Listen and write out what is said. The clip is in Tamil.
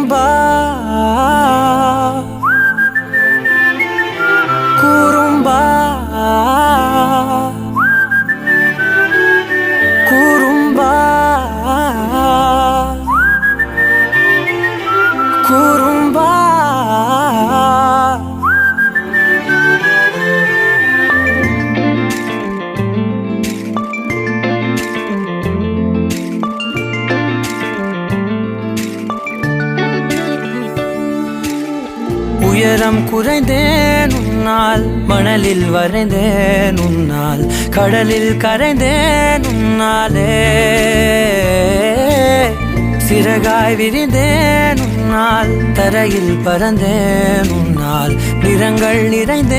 குறும்பா குறும்பா குறும்பா குறும்பா உயரம் குறைந்தேன் உன்னால், மணலில் வரைந்தேன் உன்னால், கடலில் கரைந்தேன் உன்னாலே, சிறகாய் விரிந்தேன் உன்னால், தரையில் பறந்தேன் உன்னால், நிறங்கள் நிறைந்தேன்.